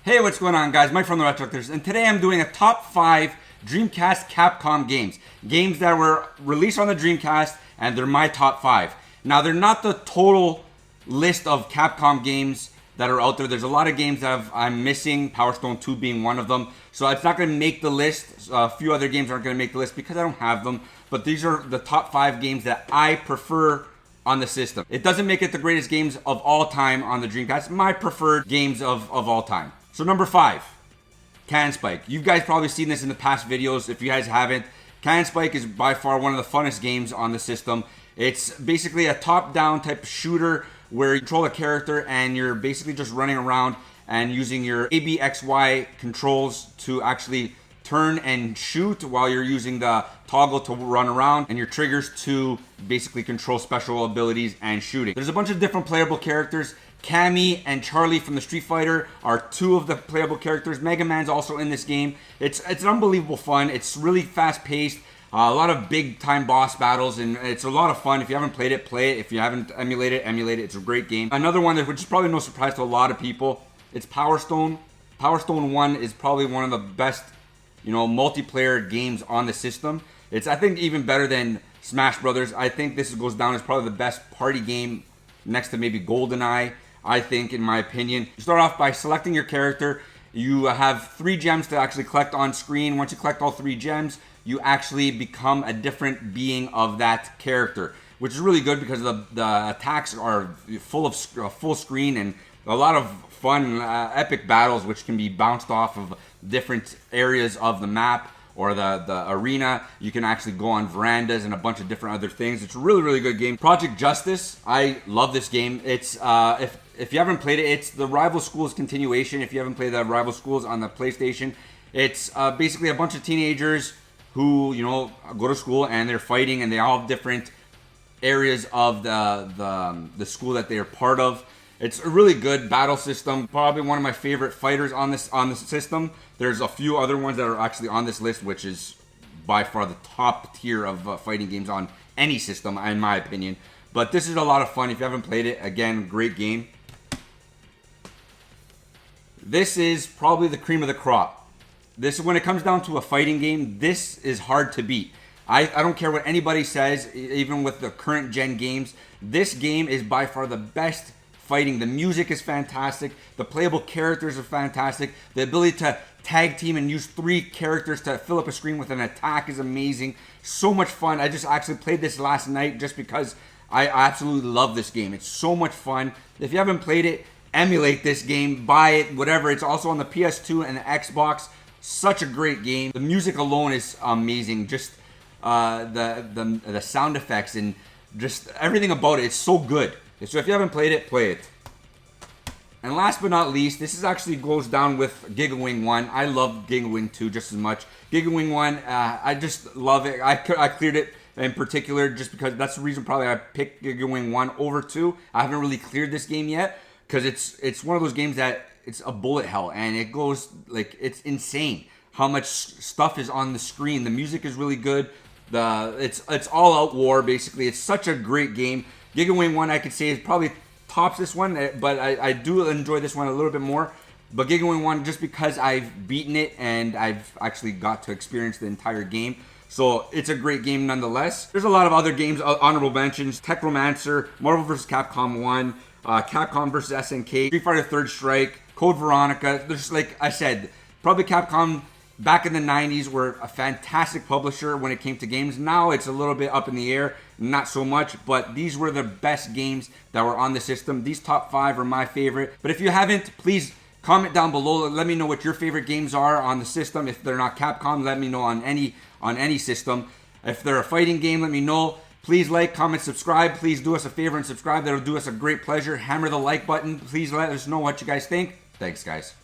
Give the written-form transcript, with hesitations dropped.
Hey, what's going on, guys? Mike from the Retrollectors, and today I'm doing a top 5 Dreamcast Capcom games. Games that were released on the Dreamcast, and they're my top 5. Now, they're not the total list of Capcom games that are out there. There's a lot of games that I'm missing, Power Stone 2 being one of them. So it's not going to make the list. A few other games aren't going to make the list because I don't have them. But these are the top 5 games that I prefer on the system. It doesn't make it the greatest games of all time on the Dreamcast. My preferred games of all time. So number 5, Cannon Spike. You guys probably seen this in the past videos. If you guys haven't, Cannon Spike is by far one of the funnest games on the system. It's basically a top-down type of shooter where you control a character and you're basically just running around and using your ABXY controls to actually turn and shoot while you're using the toggle to run around and your triggers to basically control special abilities and shooting. There's a bunch of different playable characters. Cammy and Charlie from the Street Fighter are 2 of the playable characters. Mega Man's also in this game. It's an unbelievable fun. It's really fast-paced. A lot of big-time boss battles, and it's a lot of fun. If you haven't played it, play it. If you haven't emulated it, emulate it. It's a great game. Another one which is probably no surprise to a lot of people, it's Power Stone. Power Stone 1 is probably one of the best, multiplayer games on the system. It's, I think, even better than Smash Brothers. I think this goes down as probably the best party game next to maybe GoldenEye, I think, in my opinion. You start off by selecting your character. You have 3 gems to actually collect on screen. Once you collect all 3 gems, you actually become a different being of that character, which is really good because the attacks are full of full screen and a lot of fun, epic battles, which can be bounced off of different areas of the map or the arena. You can actually go on verandas and a bunch of different other things. It's a really, really good game. Project Justice, I love this game. It's if you haven't played it, it's the Rival Schools continuation. If you haven't played the Rival Schools on the PlayStation, it's basically a bunch of teenagers who go to school and they're fighting, and they all have different areas of the school that they are part of. It's a really good battle system. Probably one of my favorite fighters on this system. There's a few other ones that are actually on this list, which is by far the top tier of fighting games on any system, in my opinion. But this is a lot of fun. If you haven't played it, again, great game. This is probably the cream of the crop. This, when it comes down to a fighting game, this is hard to beat. I don't care what anybody says, even with the current gen games. This game is by far the best fighting. The music is fantastic. The playable characters are fantastic. The ability to tag team and use 3 characters to fill up a screen with an attack is amazing. So much fun. I just actually played this last night just because I absolutely love this game. It's so much fun. If you haven't played it, emulate this game, buy it, whatever. It's also on the PS2 and the Xbox. Such a great game. The music alone is amazing. Just the sound effects and just everything about it. It's so good. So if you haven't played it, play it. And last but not least, this is actually goes down with Giga Wing 1. I love Giga Wing 2 just as much. Giga Wing 1, I just love it. I cleared it in particular just because that's the reason probably I picked Giga Wing 1 over 2. I haven't really cleared this game yet because it's one of those games that it's a bullet hell, and it goes like, it's insane how much stuff is on the screen. The music is really good. It's all out war basically. It's such a great game. Giga Wing 1, I could say, is probably tops this one, but I do enjoy this one a little bit more. But Giga Wing 1, just because I've beaten it and I've actually got to experience the entire game. So it's a great game nonetheless. There's a lot of other games, honorable mentions: Techromancer, Marvel vs. Capcom 1, Capcom vs. SNK, Street Fighter Third Strike, Code Veronica. There's, like I said, probably Capcom back in the 90s were a fantastic publisher when it came to games. Now it's a little bit up in the air, not so much, but these were the best games that were on the system. These top 5 are my favorite. But if you haven't, please comment down below. Let me know what your favorite games are on the system. If they're not Capcom, let me know on any system. If they're a fighting game, let me know. Please like, comment, subscribe. Please do us a favor and subscribe. That'll do us a great pleasure. Hammer the like button. Please let us know what you guys think. Thanks, guys.